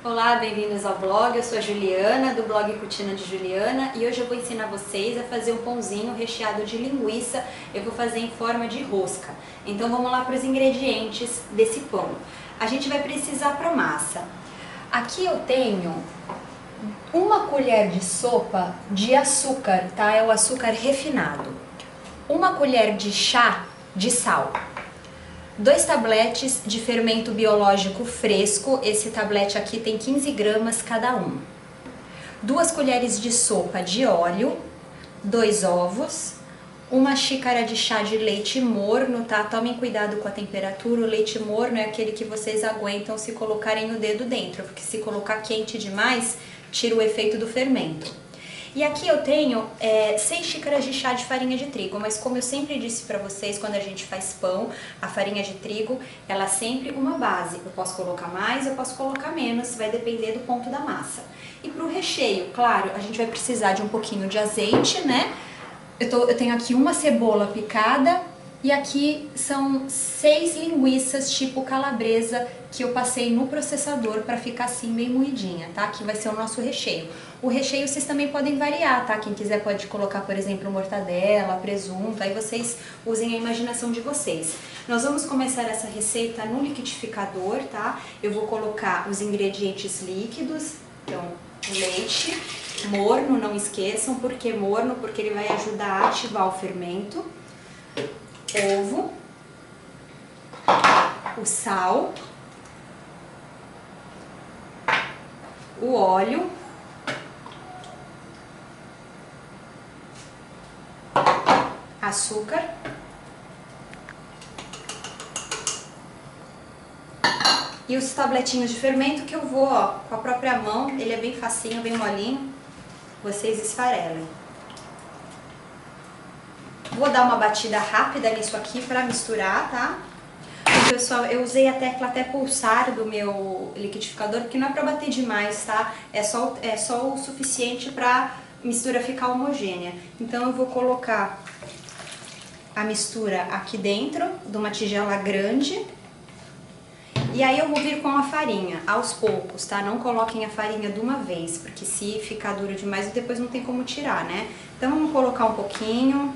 Olá, bem-vindos ao blog. Eu sou a Juliana, do blog Cutina de Juliana, e hoje eu vou ensinar vocês a fazer um pãozinho recheado de linguiça. Eu vou fazer em forma de rosca. Então vamos lá para os ingredientes desse pão. A gente vai precisar para massa. Aqui eu tenho uma colher de sopa de açúcar, tá? É o açúcar refinado. Uma colher de chá de sal. 2 tabletes de fermento biológico fresco, esse tablete aqui tem 15 gramas cada um. 2 colheres de sopa de óleo, 2 ovos, 1 xícara de chá de leite morno, tá? Tomem cuidado com a temperatura, o leite morno é aquele que vocês aguentam se colocarem o dedo dentro, porque se colocar quente demais, tira o efeito do fermento. E aqui eu tenho 6 xícaras de chá de farinha de trigo, mas como eu sempre disse pra vocês, quando a gente faz pão, a farinha de trigo, ela é sempre uma base. Eu posso colocar mais, eu posso colocar menos, vai depender do ponto da massa. E pro recheio, claro, a gente vai precisar de um pouquinho de azeite, né? Eu tenho aqui uma cebola picada e aqui são 6 linguiças tipo calabresa que eu passei no processador para ficar assim bem moidinha, tá? Que vai ser o nosso recheio. O recheio vocês também podem variar, tá? Quem quiser pode colocar, por exemplo, mortadela, presunto, aí vocês usem a imaginação de vocês. Nós vamos começar essa receita no liquidificador, tá? Eu vou colocar os ingredientes líquidos, então leite morno, não esqueçam, por que morno? Porque ele vai ajudar a ativar o fermento. Ovo, o sal, o óleo, açúcar, e os tabletinhos de fermento que eu vou, ó, com a própria mão, ele é bem facinho, bem molinho, vocês esfarelem. Vou dar uma batida rápida nisso aqui para misturar, tá? Pessoal, eu usei a tecla até pulsar do meu liquidificador, porque não é para bater demais, tá? É só o suficiente para mistura ficar homogênea. Então eu vou colocar a mistura aqui dentro de uma tigela grande. E aí eu vou vir com a farinha, aos poucos, tá? Não coloquem a farinha de uma vez, porque se ficar duro demais, depois não tem como tirar, né? Então vamos colocar um pouquinho,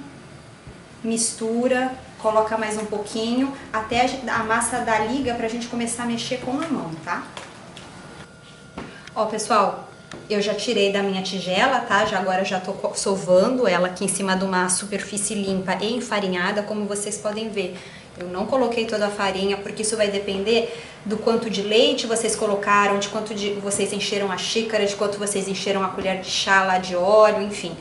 mistura, coloca mais um pouquinho, até a massa dar liga pra gente começar a mexer com a mão, tá? Ó, pessoal, eu já tirei da minha tigela, tá? Agora já tô sovando ela aqui em cima de uma superfície limpa e enfarinhada, como vocês podem ver. Eu não coloquei toda a farinha, porque isso vai depender do quanto de leite vocês colocaram, de quanto vocês encheram a xícara, de quanto vocês encheram a colher de chá lá de óleo, enfim.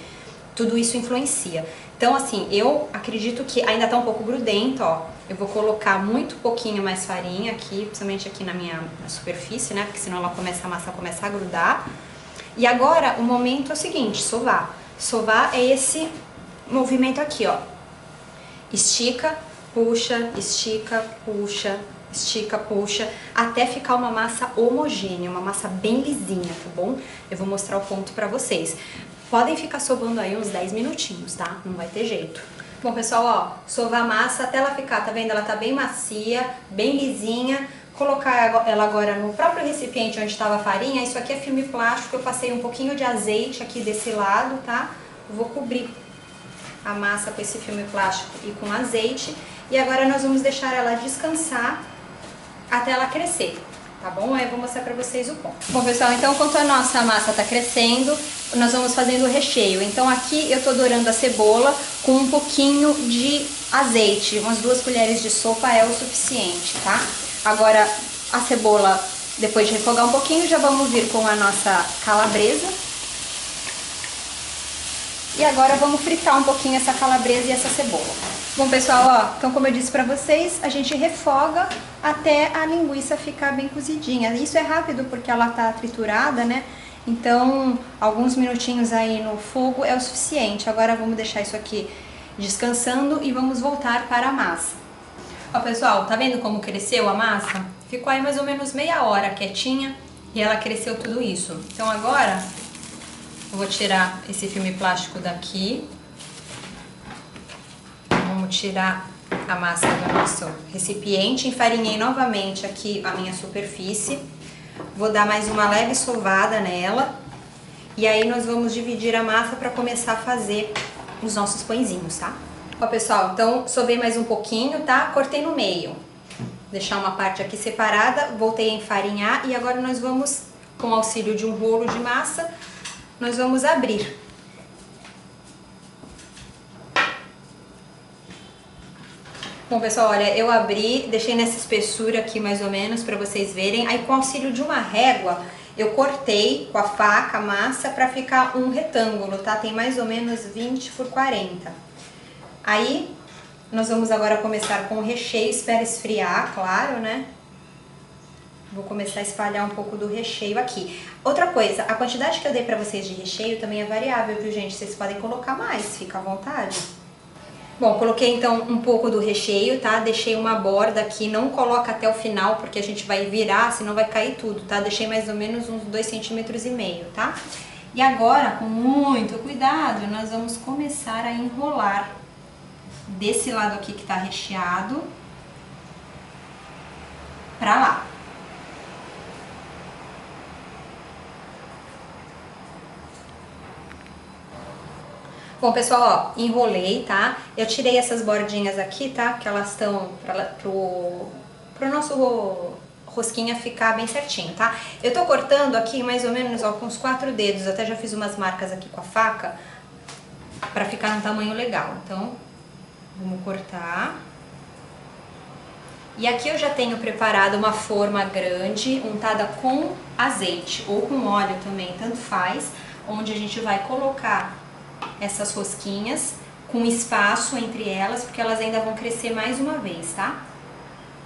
Tudo isso influencia. Então, assim, eu acredito que ainda tá um pouco grudento, ó. Eu vou colocar muito pouquinho mais farinha aqui, principalmente aqui na superfície, né? Porque senão a massa começa a grudar. E agora, o momento é o seguinte, sovar. Sovar é esse movimento aqui, ó. Estica, puxa, estica, puxa, estica, puxa, até ficar uma massa homogênea, uma massa bem lisinha, tá bom? Eu vou mostrar o ponto pra vocês. Podem ficar sovando aí uns 10 minutinhos, tá? Não vai ter jeito. Bom, pessoal, ó, sovar a massa até ela ficar, tá vendo? Ela tá bem macia, bem lisinha. Colocar ela agora no próprio recipiente onde estava a farinha. Isso aqui é filme plástico, eu passei um pouquinho de azeite aqui desse lado, tá? Eu vou cobrir a massa com esse filme plástico e com azeite. E agora nós vamos deixar ela descansar até ela crescer, tá bom? Aí eu vou mostrar pra vocês o ponto. Bom, pessoal, então enquanto a nossa massa tá crescendo, nós vamos fazendo o recheio. Então aqui eu tô dourando a cebola com um pouquinho de azeite, umas 2 colheres de sopa é o suficiente, tá? Agora a cebola, depois de refogar um pouquinho, já vamos vir com a nossa calabresa. E agora vamos fritar um pouquinho essa calabresa e essa cebola. Bom, pessoal, ó, então como eu disse pra vocês, a gente refoga até a linguiça ficar bem cozidinha. Isso é rápido porque ela tá triturada, né? Então, alguns minutinhos aí no fogo é o suficiente. Agora vamos deixar isso aqui descansando e vamos voltar para a massa. Ó, pessoal, tá vendo como cresceu a massa? Ficou aí mais ou menos meia hora quietinha e ela cresceu tudo isso. Então agora eu vou tirar esse filme plástico daqui. Vamos tirar a massa do nosso recipiente. Enfarinhei novamente aqui a minha superfície. Vou dar mais uma leve sovada nela. E aí nós vamos dividir a massa para começar a fazer os nossos pãezinhos, tá? Ó, pessoal, então sovei mais um pouquinho, tá? Cortei no meio. Deixar uma parte aqui separada, voltei a enfarinhar e agora nós vamos, com o auxílio de um rolo de massa, nós vamos abrir. Bom, pessoal, olha, eu abri, deixei nessa espessura aqui mais ou menos para vocês verem. Aí com o auxílio de uma régua, eu cortei com a faca a massa para ficar um retângulo, tá? Tem mais ou menos 20 por 40. Aí, nós vamos agora começar com o recheio, espera esfriar, claro, né? Vou começar a espalhar um pouco do recheio aqui. Outra coisa, a quantidade que eu dei pra vocês de recheio também é variável, viu, gente? Vocês podem colocar mais, fica à vontade. Bom, coloquei então um pouco do recheio, tá? Deixei uma borda aqui, não coloca até o final, porque a gente vai virar, senão vai cair tudo, tá? Deixei mais ou menos uns 2,5 cm, tá? E agora, com muito cuidado, nós vamos começar a enrolar desse lado aqui que tá recheado pra lá. Bom, pessoal, ó, enrolei, tá? Eu tirei essas bordinhas aqui, tá? Que elas estão pro nosso rosquinha ficar bem certinho, tá? Eu tô cortando aqui mais ou menos, ó, com os 4 dedos. Até já fiz umas marcas aqui com a faca pra ficar num tamanho legal. Então, vamos cortar. E aqui eu já tenho preparado uma forma grande, untada com azeite ou com óleo também, tanto faz, onde a gente vai colocar essas rosquinhas com espaço entre elas, porque elas ainda vão crescer mais uma vez, tá?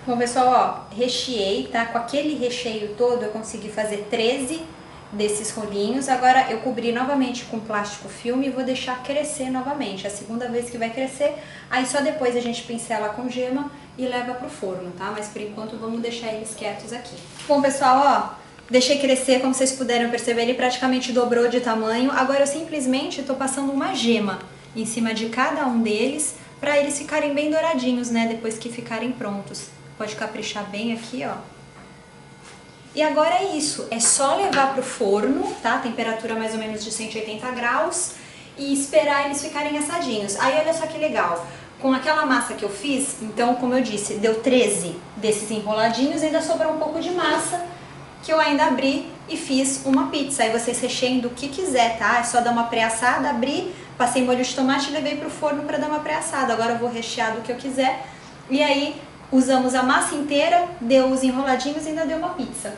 Bom, pessoal, ó, recheei, tá? Com aquele recheio todo eu consegui fazer 13 desses rolinhos. Agora eu cobri novamente com plástico filme e vou deixar crescer novamente. É a segunda vez que vai crescer, aí só depois a gente pincela com gema e leva pro forno, tá? Mas por enquanto vamos deixar eles quietos aqui. Bom, pessoal, ó, deixei crescer, como vocês puderam perceber, ele praticamente dobrou de tamanho. Agora eu simplesmente tô passando uma gema em cima de cada um deles para eles ficarem bem douradinhos, né? Depois que ficarem prontos. Pode caprichar bem aqui, ó. E agora é isso, é só levar pro forno, tá? Temperatura mais ou menos de 180 graus e esperar eles ficarem assadinhos. Aí olha só que legal, com aquela massa que eu fiz, então como eu disse, deu 13 desses enroladinhos, ainda sobrou um pouco de massa que eu ainda abri e fiz uma pizza. Aí vocês recheiem do que quiser, tá? É só dar uma pré-assada, abri, passei molho de tomate e levei pro forno para dar uma pré-assada. Agora eu vou rechear do que eu quiser e aí usamos a massa inteira, deu os enroladinhos e ainda deu uma pizza.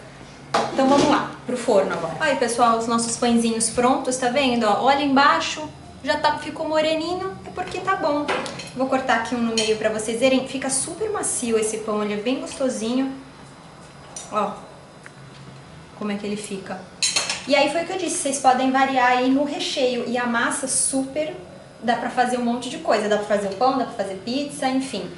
Então vamos lá, pro forno agora. Aí, pessoal, os nossos pãezinhos prontos, tá vendo? Ó, olha embaixo, já ficou moreninho, é porque tá bom. Vou cortar aqui um no meio pra vocês verem. Fica super macio esse pão, ele é bem gostosinho. Ó, como é que ele fica. E aí foi o que eu disse, vocês podem variar aí no recheio. E a massa super, dá pra fazer um monte de coisa. Dá pra fazer o pão, dá pra fazer pizza, enfim.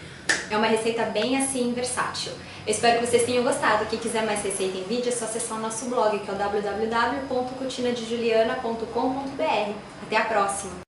É uma receita bem assim, versátil. Eu espero que vocês tenham gostado. Quem quiser mais receita em vídeo é só acessar o nosso blog, que é o www.cotinadejuliana.com.br. Até a próxima!